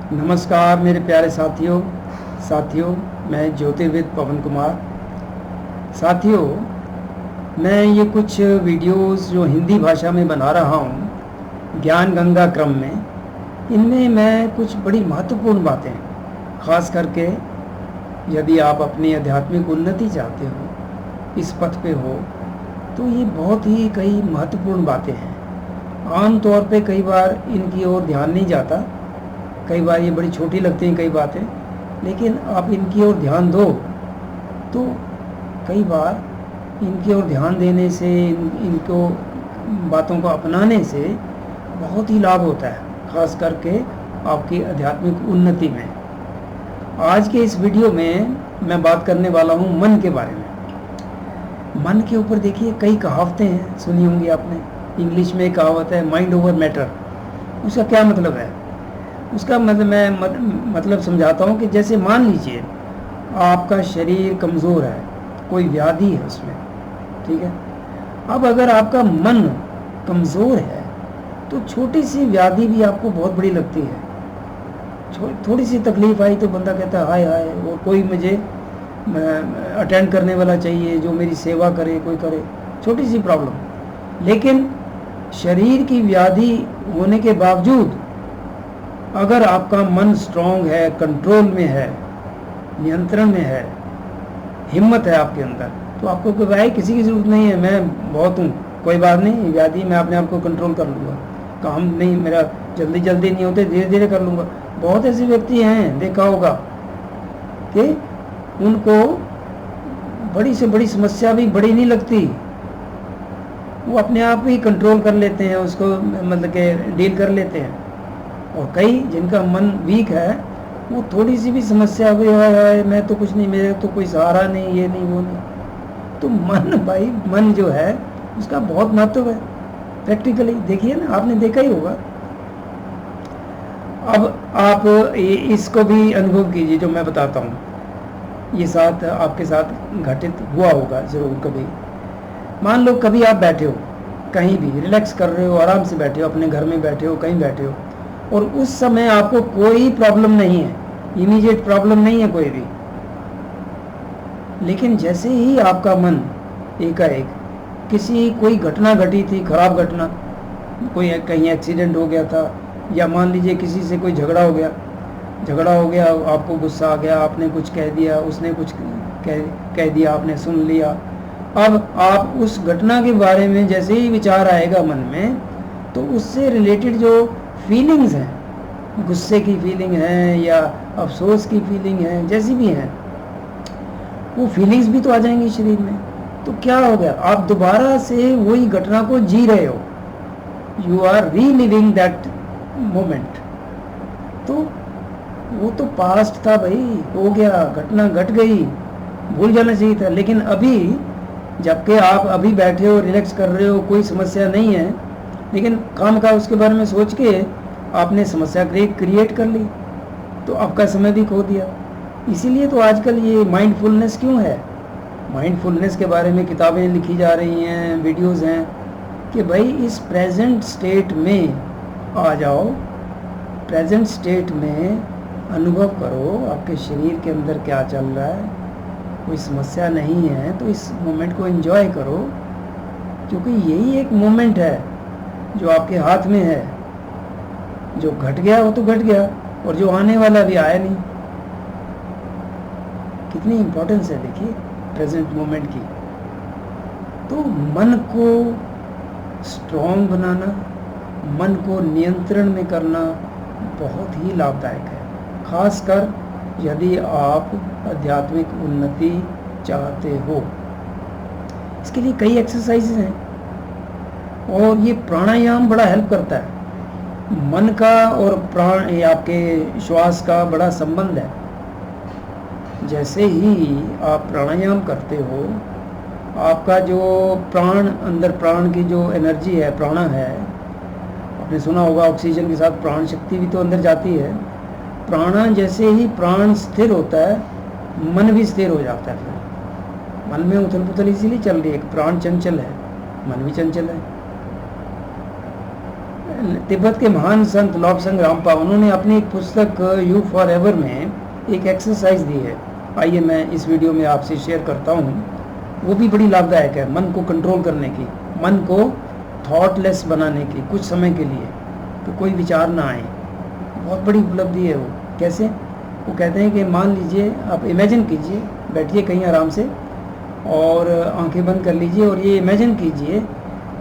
नमस्कार मेरे प्यारे साथियों मैं ज्योतिर्विद पवन कुमार। साथियों, मैं ये कुछ वीडियोस जो हिंदी भाषा में बना रहा हूँ ज्ञान गंगा क्रम में, इनमें मैं कुछ बड़ी महत्वपूर्ण बातें, ख़ास करके यदि आप अपनी आध्यात्मिक उन्नति चाहते हो, इस पथ पे हो, तो ये बहुत ही कई महत्वपूर्ण बातें हैं। आम तौर पे कई बार इनकी ओर ध्यान नहीं जाता, कई बार ये बड़ी छोटी लगती हैं कई बातें, लेकिन आप इनकी ओर ध्यान दो तो कई बार इनकी ओर ध्यान देने से, इनको बातों को अपनाने से बहुत ही लाभ होता है, ख़ास करके आपकी आध्यात्मिक उन्नति में। आज के इस वीडियो में मैं बात करने वाला हूँ मन के बारे में। मन के ऊपर देखिए कई कहावतें हैं, सुनी होंगी आपने। इंग्लिश में एक कहावत है माइंड ओवर मैटर। उसका क्या मतलब है? उसका मतलब समझाता हूँ कि जैसे मान लीजिए आपका शरीर कमज़ोर है, कोई व्याधि है उसमें, ठीक है। अब अगर आपका मन कमज़ोर है तो छोटी सी व्याधि भी आपको बहुत बड़ी लगती है। थोड़ी सी तकलीफ आई तो बंदा कहता है हाय हाय, वो कोई मुझे अटेंड करने वाला चाहिए, जो मेरी सेवा करे, कोई करे, छोटी सी प्रॉब्लम। लेकिन शरीर की व्याधि होने के बावजूद अगर आपका मन स्ट्रांग है, कंट्रोल में है, नियंत्रण में है, हिम्मत है आपके अंदर, तो आपको कोई भाई किसी की ज़रूरत नहीं है, मैं बहुत हूँ, कोई बात नहीं, व्याधि मैं अपने आप को कंट्रोल कर लूँगा, काम नहीं मेरा जल्दी नहीं होते, धीरे धीरे कर लूँगा। बहुत ऐसे व्यक्ति हैं, देखा होगा कि उनको बड़ी से बड़ी समस्या भी बड़ी नहीं लगती, वो अपने आप ही कंट्रोल कर लेते हैं उसको, मतलब कि डील कर लेते हैं। और कई जिनका मन वीक है, वो थोड़ी सी भी समस्या हुई है, मैं तो कुछ नहीं, मेरे तो कोई सहारा नहीं, ये नहीं वो नहीं। तो मन, भाई मन जो है उसका बहुत महत्व है। प्रैक्टिकली देखिए ना, आपने देखा ही होगा। अब आप इसको भी अनुभव कीजिए जो मैं बताता हूँ, ये साथ आपके साथ घटित हुआ होगा ज़रूर कभी। मान लो कभी आप बैठे हो कहीं भी, रिलैक्स कर रहे हो, आराम से बैठे हो, अपने घर में बैठे हो, कहीं बैठे हो, और उस समय आपको कोई प्रॉब्लम नहीं है, इमीडिएट प्रॉब्लम नहीं है कोई भी। लेकिन जैसे ही आपका मन एकाएक कोई घटना घटी थी, खराब घटना, कोई कहीं एक्सीडेंट हो गया था, या मान लीजिए किसी से कोई झगड़ा हो गया, आपको गुस्सा आ गया, आपने कुछ कह दिया, उसने कुछ कह दिया, आपने सुन लिया। अब आप उस घटना के बारे में जैसे ही विचार आएगा मन में, तो उससे रिलेटेड जो फीलिंग्स हैं, गुस्से की फीलिंग है या अफसोस की फीलिंग है, जैसी भी हैं, वो फीलिंग्स भी तो आ जाएंगी शरीर में। तो क्या हो गया, आप दोबारा से वही घटना को जी रहे हो, you are reliving that moment. तो वो तो पास्ट था भाई, हो गया, घटना घट गई, भूल जाना चाहिए था। लेकिन अभी जबकि आप अभी बैठे हो, रिलैक्स कर रहे हो, कोई समस्या नहीं है, लेकिन काम का उसके बारे में सोच के आपने समस्या क्रिएट कर ली, तो आपका समय भी खो दिया। इसीलिए तो आजकल ये माइंडफुलनेस क्यों है, माइंडफुलनेस के बारे में किताबें लिखी जा रही हैं, वीडियोस हैं, कि भाई इस प्रेजेंट स्टेट में आ जाओ, प्रेजेंट स्टेट में अनुभव करो आपके शरीर के अंदर क्या चल रहा है, कोई समस्या नहीं है, तो इस मोमेंट को एंजॉय करो, क्योंकि यही एक मोमेंट है जो आपके हाथ में है। जो घट गया वो तो घट गया, और जो आने वाला भी आया नहीं। कितनी इंपॉर्टेंस है देखिए प्रेजेंट मोमेंट की। तो मन को स्ट्रॉन्ग बनाना, मन को नियंत्रण में करना बहुत ही लाभदायक है, खासकर यदि आप आध्यात्मिक उन्नति चाहते हो। इसके लिए कई एक्सरसाइजेज हैं, और ये प्राणायाम बड़ा हेल्प करता है। मन का और प्राण, ये आपके श्वास का बड़ा संबंध है। जैसे ही आप प्राणायाम करते हो, आपका जो प्राण, अंदर प्राण की जो एनर्जी है, प्राणा है, आपने सुना होगा ऑक्सीजन के साथ प्राण शक्ति भी तो अंदर जाती है। प्राणा, जैसे ही प्राण स्थिर होता है, मन भी स्थिर हो जाता है। फिर मन में उथल पुथल इसीलिए चल रही है, प्राण चंचल है, मन भी चंचल है। तिब्बत के महान संत लॉब्संग रामपा, उन्होंने अपनी एक पुस्तक यू फॉर एवर में एक एक्सरसाइज दी है। आइए मैं इस वीडियो में आपसे शेयर करता हूँ। वो भी बड़ी लाभदायक है मन को कंट्रोल करने की, मन को थॉटलेस बनाने की कुछ समय के लिए, तो कोई विचार ना आए। बहुत बड़ी उपलब्धि है वो। कैसे? वो कहते हैं कि मान लीजिए, आप इमेजिन कीजिए, बैठिए कहीं आराम से और आंखें बंद कर लीजिए और ये इमेजिन कीजिए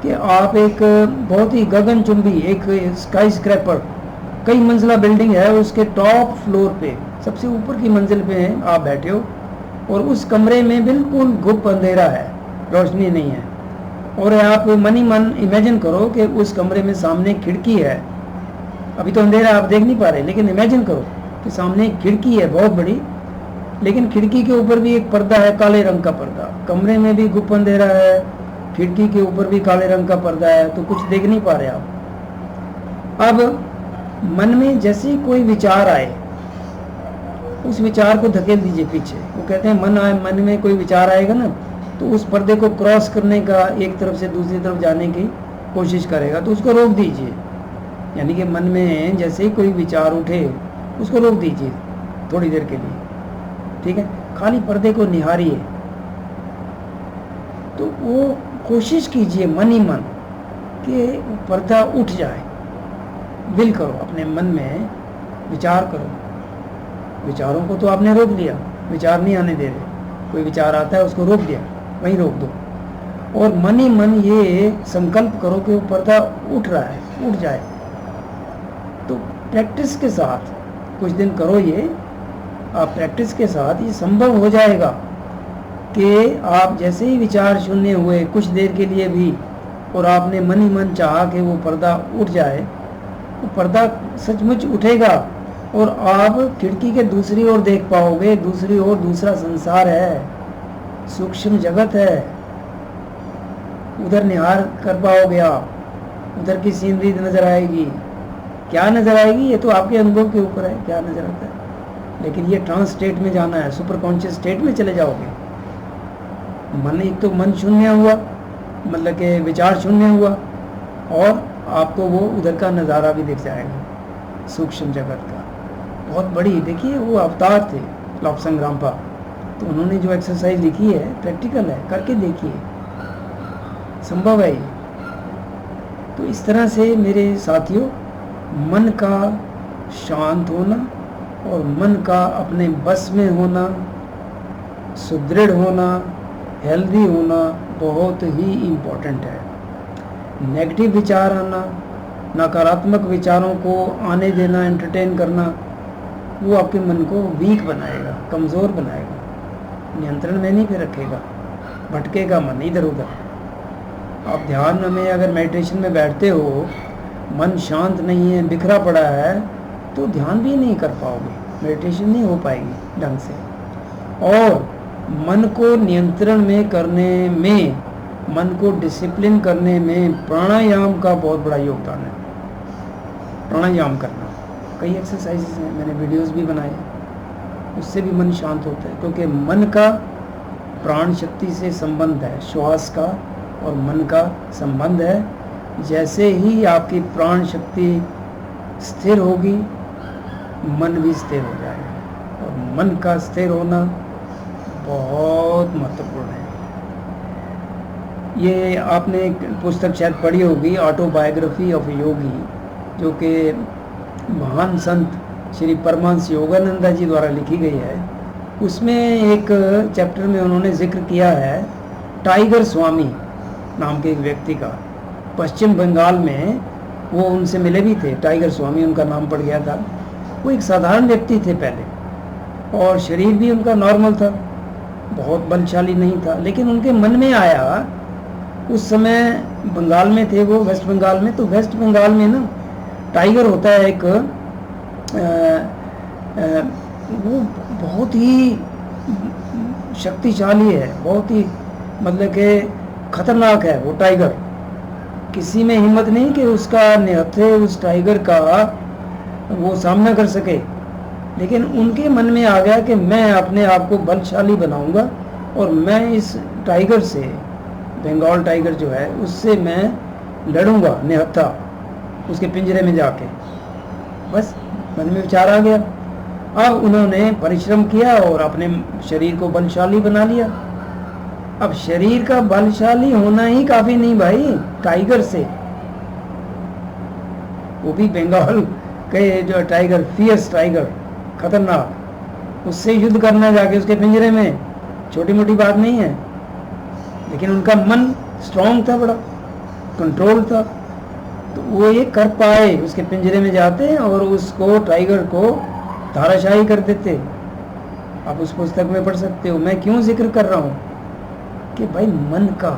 कि आप एक बहुत ही गगनचुंबी, एक स्काई स्क्रैपर, कई मंजिला बिल्डिंग है, उसके टॉप फ्लोर पे, सबसे ऊपर की मंजिल पे आप बैठे हो और उस कमरे में बिल्कुल गुप्त अंधेरा है, रोशनी नहीं है। और आप मन ही मन इमेजिन करो कि उस कमरे में सामने खिड़की है। अभी तो अंधेरा, आप देख नहीं पा रहे, लेकिन इमेजिन करो कि सामने एक खिड़की है बहुत बड़ी, लेकिन खिड़की के ऊपर भी एक पर्दा है, काले रंग का पर्दा। कमरे में भी गुप्त अंधेरा है, खिड़की के ऊपर भी काले रंग का पर्दा है, तो कुछ देख नहीं पा रहे आप। अब मन में जैसे ही कोई विचार आए, उस विचार को धकेल दीजिए पीछे। वो कहते हैं मन में कोई विचार आएगा ना, तो उस पर्दे को क्रॉस करने का, एक तरफ से दूसरी तरफ जाने की कोशिश करेगा, तो उसको रोक दीजिए। यानी कि मन में जैसे ही कोई विचार उठे, उसको रोक दीजिए थोड़ी देर के लिए, ठीक है? खाली पर्दे को निहारिए। तो वो कोशिश कीजिए मन ही मन कि पर्दा उठ जाए। विल करो, अपने मन में विचार करो। विचारों को तो आपने रोक दिया, विचार नहीं आने दे रहे। कोई विचार आता है, उसको रोक दिया, वहीं रोक दो। और मन ही मन ये संकल्प करो कि वो पर्दा उठ रहा है, उठ जाए। तो प्रैक्टिस के साथ कुछ दिन करो ये, आप प्रैक्टिस के साथ ये संभव हो जाएगा कि आप जैसे ही विचार शून्य हुए कुछ देर के लिए भी, और आपने मन ही मन चाहा कि वो पर्दा उठ जाए, वो पर्दा सचमुच उठेगा और आप खिड़की के दूसरी ओर देख पाओगे। दूसरी ओर दूसरा संसार है, सूक्ष्म जगत है, उधर निहार कर पाओगे आप। उधर की सीनरी नजर आएगी। क्या नजर आएगी ये तो आपके अनुभव के ऊपर है, क्या नजर आता है। लेकिन ये ट्रांस स्टेट में जाना है, सुपर कॉन्शियस स्टेट में चले जाओगे। मन, एक तो मन शून्य हुआ, मतलब कि विचार शून्य हुआ, और आपको वो उधर का नज़ारा भी दिख जाएगा, सूक्ष्म जगत का। बहुत बड़ी, देखिए वो अवतार थे लॉब्संग रामपा, तो उन्होंने जो एक्सरसाइज लिखी है प्रैक्टिकल है, करके देखिए, संभव है ये। तो इस तरह से मेरे साथियों, मन का शांत होना और मन का अपने बस में होना, सुदृढ़ होना, हेल्दी होना बहुत ही इम्पोर्टेंट है। नेगेटिव विचार आना, नकारात्मक विचारों को आने देना, एंटरटेन करना, वो आपके मन को वीक बनाएगा, कमज़ोर बनाएगा, नियंत्रण में नहीं फिर रखेगा, भटकेगा मन इधर उधर। आप ध्यान में अगर मेडिटेशन में बैठते हो, मन शांत नहीं है, बिखरा पड़ा है, तो ध्यान भी नहीं कर पाओगे, मेडिटेशन नहीं हो पाएगी ढंग से। और मन को नियंत्रण में करने में, मन को डिसिप्लिन करने में प्राणायाम का बहुत बड़ा योगदान है। प्राणायाम करना, कई एक्सरसाइजेस हैं, मैंने वीडियोस भी बनाए, उससे भी मन शांत होता है, क्योंकि मन का प्राण शक्ति से संबंध है, श्वास का और मन का संबंध है। जैसे ही आपकी प्राण शक्ति स्थिर होगी, मन भी स्थिर हो जाएगा, और मन का स्थिर होना बहुत महत्वपूर्ण है। ये आपने एक पुस्तक शायद पढ़ी होगी, ऑटोबायोग्राफी ऑफ योगी, जो कि महान संत श्री परमहंस योगानंद जी द्वारा लिखी गई है। उसमें एक चैप्टर में उन्होंने जिक्र किया है टाइगर स्वामी नाम के एक व्यक्ति का। पश्चिम बंगाल में वो उनसे मिले भी थे, टाइगर स्वामी उनका नाम पड़ गया था। वो एक साधारण व्यक्ति थे पहले, और शरीर भी उनका नॉर्मल था, बहुत बलशाली नहीं था, लेकिन उनके मन में आया, उस समय बंगाल में थे वो, वेस्ट बंगाल में, तो वेस्ट बंगाल में ना टाइगर होता है एक, वो बहुत ही शक्तिशाली है, बहुत ही मतलब कि खतरनाक है वो टाइगर। किसी में हिम्मत नहीं कि उसका निहत्थे उस टाइगर का वो सामना कर सके, लेकिन उनके मन में आ गया कि मैं अपने आप को बलशाली बनाऊंगा और मैं इस टाइगर से, बंगाल टाइगर जो है, उससे मैं लड़ूंगा निहत्था। उसके पिंजरे में जाके, बस मन में विचार आ गया। अब उन्होंने परिश्रम किया और अपने शरीर को बलशाली बना लिया। अब शरीर का बलशाली होना ही काफी नहीं भाई, टाइगर से, वो भी बंगाल के जो टाइगर, फियर्स टाइगर, खतरनाक, उससे युद्ध करना जाके उसके पिंजरे में, छोटी मोटी बात नहीं है। लेकिन उनका मन स्ट्रांग था, बड़ा कंट्रोल था, तो वो ये कर पाए, उसके पिंजरे में जाते और उसको, टाइगर को धाराशाही कर देते। आप उस पुस्तक में पढ़ सकते हो। मैं क्यों जिक्र कर रहा हूँ कि भाई मन का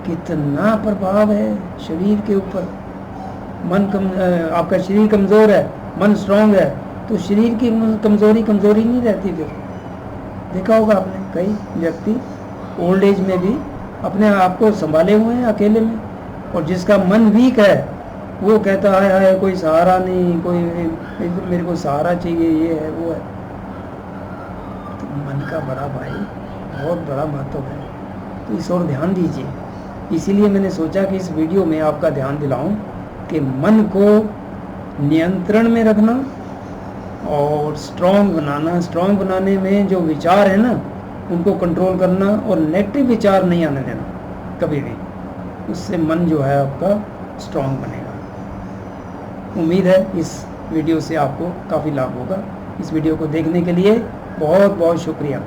कितना प्रभाव है शरीर के ऊपर। मन आपका शरीर कमज़ोर है, मन स्ट्रांग है, तो शरीर की कमज़ोरी नहीं रहती। फिर देखा होगा आपने, कई व्यक्ति ओल्ड एज में भी अपने आप को संभाले हुए हैं अकेले में, और जिसका मन वीक है वो कहता है कोई सहारा नहीं, कोई मेरे को सहारा चाहिए, ये है वो है। तो मन का बड़ा भाई बहुत बड़ा महत्व है, तो इस ओर ध्यान दीजिए। इसीलिए मैंने सोचा कि इस वीडियो में आपका ध्यान दिलाऊं कि मन को नियंत्रण में रखना और स्ट्रांग बनाना। स्ट्रांग बनाने में जो विचार है ना, उनको कंट्रोल करना, और नेगेटिव विचार नहीं आने देना कभी भी। उससे मन जो है आपका स्ट्रांग बनेगा। उम्मीद है इस वीडियो से आपको काफ़ी लाभ होगा। इस वीडियो को देखने के लिए बहुत बहुत शुक्रिया।